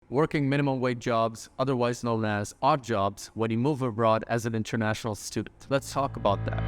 working minimum wage jobs, otherwise known as odd jobs, when you move abroad as an international student. Let's talk about that.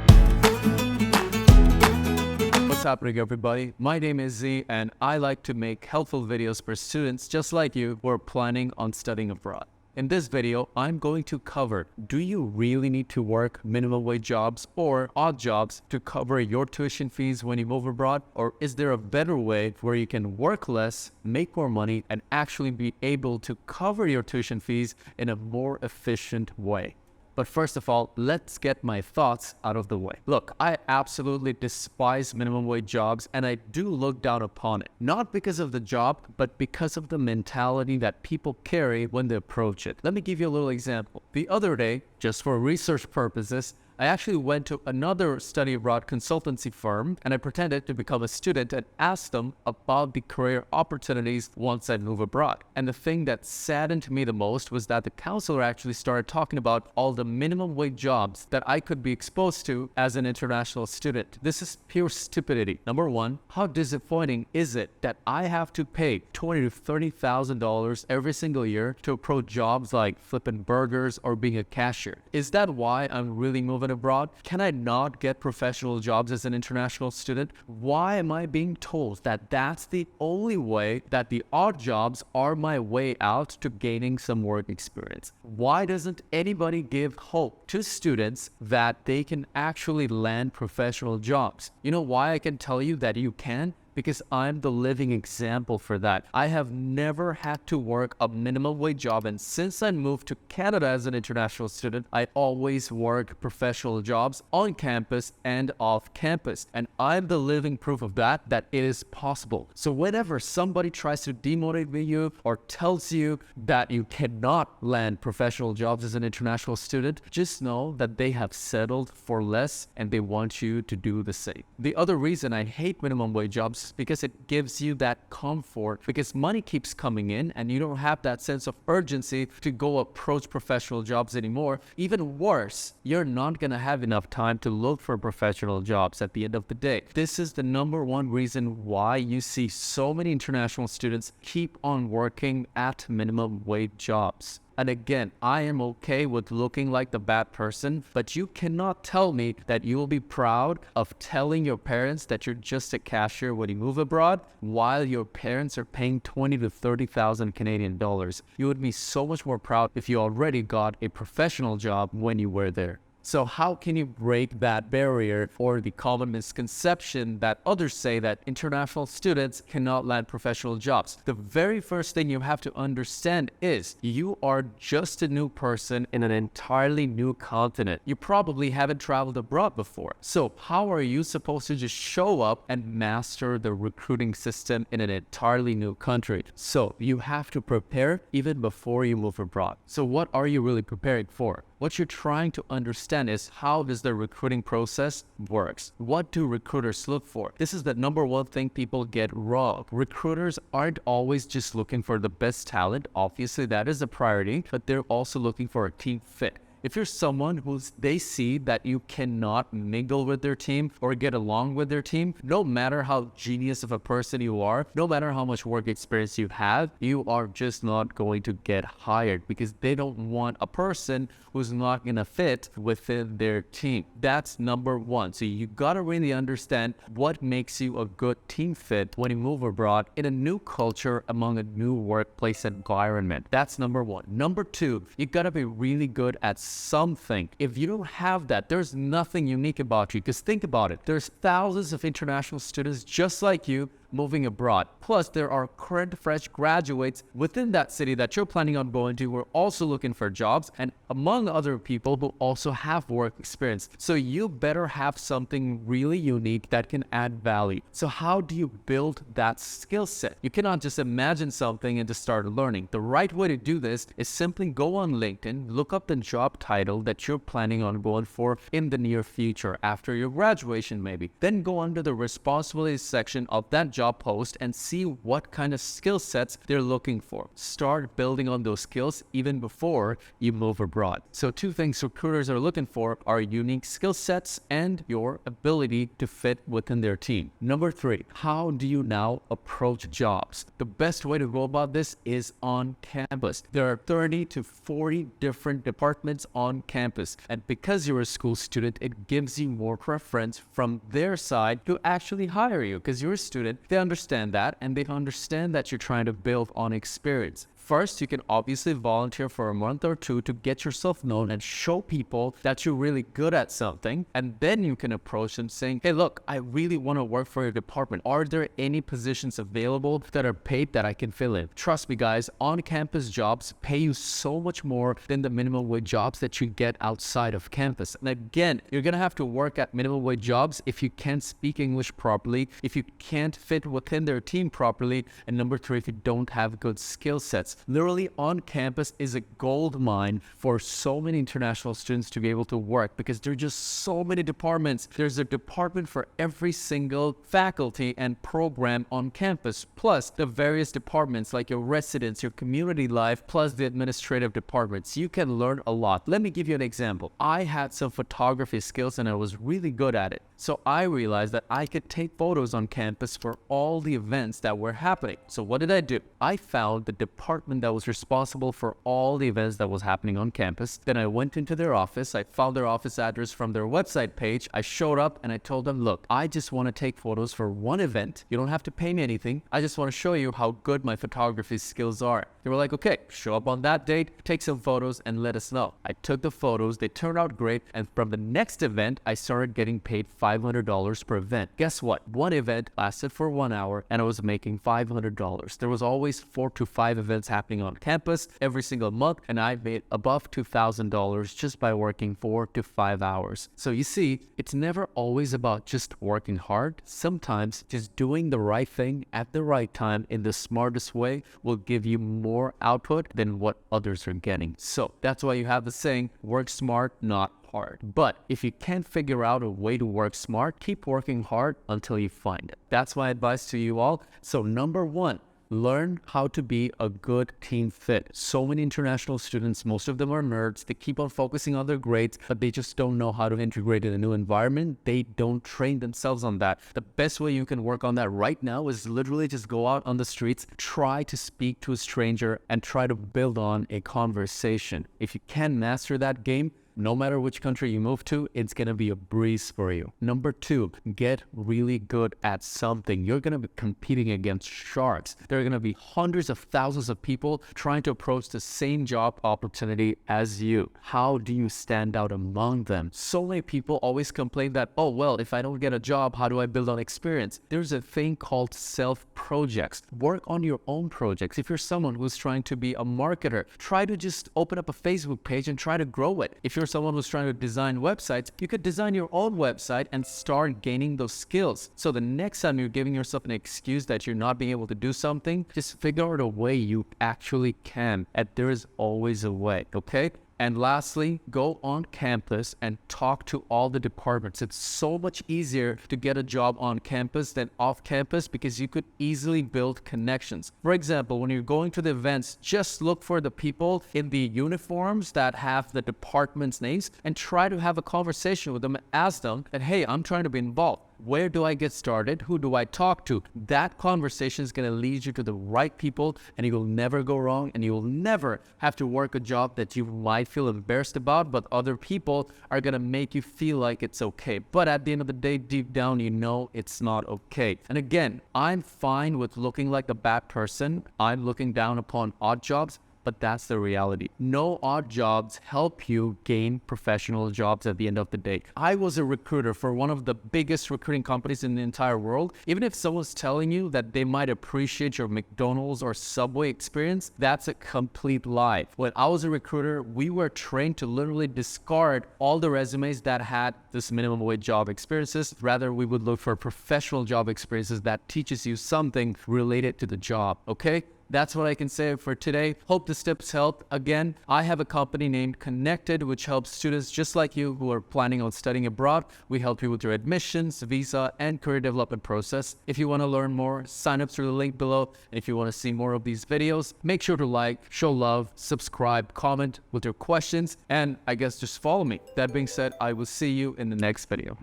What's happening, everybody? My name is Z, and I like to make helpful videos for students just like you who are planning on studying abroad. In this video, I'm going to cover, do you really need to work minimum wage jobs or odd jobs to cover your tuition fees when you move abroad? Or is there a better way where you can work less, make more money, and actually be able to cover your tuition fees in a more efficient way? But first of all, let's get my thoughts out of the way. Look, I absolutely despise minimum wage jobs, and I do look down upon it. Not because of the job, but because of the mentality that people carry when they approach it. Let me give you a little example. The other day, just for research purposes, I actually went to another study abroad consultancy firm, and I pretended to become a student and asked them about the career opportunities once I move abroad. And the thing that saddened me the most was that the counselor actually started talking about all the minimum wage jobs that I could be exposed to as an international student. This is pure stupidity. Number one, how disappointing is it that I have to pay $20,000 to $30,000 every single year to approach jobs like flipping burgers or being a cashier? Is that why I'm really moving abroad? Can I not get professional jobs as an international student? Why am I being told that that's the only way, that the odd jobs are my way out to gaining some work experience? Why doesn't anybody give hope to students that they can actually land professional jobs? You know why I can tell you that you can? Because I'm the living example for that. I have never had to work a minimum wage job, and since I moved to Canada as an international student, I always work professional jobs on campus and off campus. And I'm the living proof of that it is possible. So whenever somebody tries to demotivate you or tells you that you cannot land professional jobs as an international student, just know that they have settled for less and they want you to do the same. The other reason I hate minimum wage jobs because it gives you that comfort, because money keeps coming in and you don't have that sense of urgency to go approach professional jobs anymore. Even worse, you're not going to have enough time to look for professional jobs at the end of the day. This is the number one reason why you see so many international students keep on working at minimum wage jobs. And again, I am okay with looking like the bad person, but you cannot tell me that you will be proud of telling your parents that you're just a cashier when you move abroad while your parents are paying 20 to 30,000 Canadian dollars. You would be so much more proud if you already got a professional job when you were there. So how can you break that barrier or the common misconception that others say that international students cannot land professional jobs? The very first thing you have to understand is you are just a new person in an entirely new continent. You probably haven't traveled abroad before. So how are you supposed to just show up and master the recruiting system in an entirely new country? So you have to prepare even before you move abroad. So what are you really preparing for? What you're trying to understand is how does the recruiting process works? What do recruiters look for? This is the number one thing people get wrong. Recruiters aren't always just looking for the best talent. Obviously, that is a priority, but they're also looking for a team fit. If you're someone who they see that you cannot mingle with their team or get along with their team, no matter how genius of a person you are, no matter how much work experience you have, you are just not going to get hired because they don't want a person who's not going to fit within their team. That's number one. So you got to really understand what makes you a good team fit when you move abroad in a new culture among a new workplace environment. That's number one. Number two, you got to be really good at something. If you don't have that, there's nothing unique about you. Because think about it. There's thousands of international students just like you moving abroad. Plus, there are current fresh graduates within that city that you're planning on going to who are also looking for jobs, and among other people who also have work experience. So you better have something really unique that can add value. So how do you build that skill set? You cannot just imagine something and just start learning. The right way to do this is simply go on LinkedIn, look up the job title that you're planning on going for in the near future after your graduation maybe. Then go under the responsibilities section of that job job post and see what kind of skill sets they're looking for. Start building on those skills even before you move abroad. So 2 things recruiters are looking for are unique skill sets and your ability to fit within their team. Number 3, how do you now approach jobs? The best way to go about this is on campus. There are 30 to 40 different departments on campus. And because you're a school student, it gives you more preference from their side to actually hire you. Because you're a student, they understand that, and they understand that you're trying to build on experience. First, you can obviously volunteer for a month or 2 to get yourself known and show people that you're really good at something. And then you can approach them saying, hey, look, I really want to work for your department. Are there any positions available that are paid that I can fill in? Trust me, guys, on-campus jobs pay you so much more than the minimum wage jobs that you get outside of campus. And again, you're going to have to work at minimum wage jobs if you can't speak English properly, if you can't fit within their team properly, and number 3, if you don't have good skill sets. Literally on campus is a gold mine for so many international students to be able to work because there are just so many departments. There's a department for every single faculty and program on campus, plus the various departments like your residence, your community life, plus the administrative departments. You can learn a lot. Let me give you an example. I had some photography skills and I was really good at it. So I realized that I could take photos on campus for all the events that were happening. So what did I do? I found the department that was responsible for all the events that was happening on campus. Then I went into their office. I found their office address from their website page. I showed up and I told them, look, I just want to take photos for one event. You don't have to pay me anything. I just want to show you how good my photography skills are. They were like, okay, show up on that date, take some photos and let us know. I took the photos. They turned out great. And from the next event, I started getting paid $500 per event. Guess what? One event lasted for 1 hour and I was making $500. There was always 4 to 5 events happening on campus every single month, and I made above $2,000 just by working 4 to 5 hours. So you see, it's never always about just working hard. Sometimes just doing the right thing at the right time in the smartest way will give you more output than what others are getting. So that's why you have the saying, work smart, not hard. But if you can't figure out a way to work smart, keep working hard until you find it. That's my advice to you all. So number 1, learn how to be a good team fit. So many international students, most of them are nerds. They keep on focusing on their grades, but they just don't know how to integrate in a new environment. They don't train themselves on that. The best way you can work on that right now is literally just go out on the streets, try to speak to a stranger, and try to build on a conversation. If you can master that game, no matter which country you move to, it's going to be a breeze for you. Number 2, get really good at something. You're going to be competing against sharks. There are going to be hundreds of thousands of people trying to approach the same job opportunity as you. How do you stand out among them? So many people always complain that, oh, well, if I don't get a job, how do I build on experience? There's a thing called self-projects. Work on your own projects. If you're someone who's trying to be a marketer, try to just open up a Facebook page and try to grow it. If you're someone who's trying to design websites, you could design your own website and start gaining those skills. So the next time you're giving yourself an excuse that you're not being able to do something, just figure out a way you actually can. And there is always a way, okay? And lastly, go on campus and talk to all the departments. It's so much easier to get a job on campus than off campus because you could easily build connections. For example, when you're going to the events, just look for the people in the uniforms that have the department's names and try to have a conversation with them. Ask them that, hey, I'm trying to be involved. Where do I get started? Who do I talk to? That conversation is going to lead you to the right people and you will never go wrong, and you will never have to work a job that you might feel embarrassed about, but other people are going to make you feel like it's okay. But at the end of the day, deep down, you know it's not okay. And again, I'm fine with looking like a bad person. I'm looking down upon odd jobs. But that's the reality. No odd jobs help you gain professional jobs at the end of the day. I was a recruiter for one of the biggest recruiting companies in the entire world. Even if someone's telling you that they might appreciate your McDonald's or Subway experience, that's a complete lie. When I was a recruiter, we were trained to literally discard all the resumes that had this minimum wage job experiences. Rather, we would look for professional job experiences that teaches you something related to the job, okay? That's what I can say for today. Hope this tips helped. Again, I have a company named Connected, which helps students just like you who are planning on studying abroad. We help you with your admissions, visa, and career development process. If you want to learn more, sign up through the link below. And if you want to see more of these videos, make sure to like, show love, subscribe, comment with your questions, and I guess just follow me. That being said, I will see you in the next video.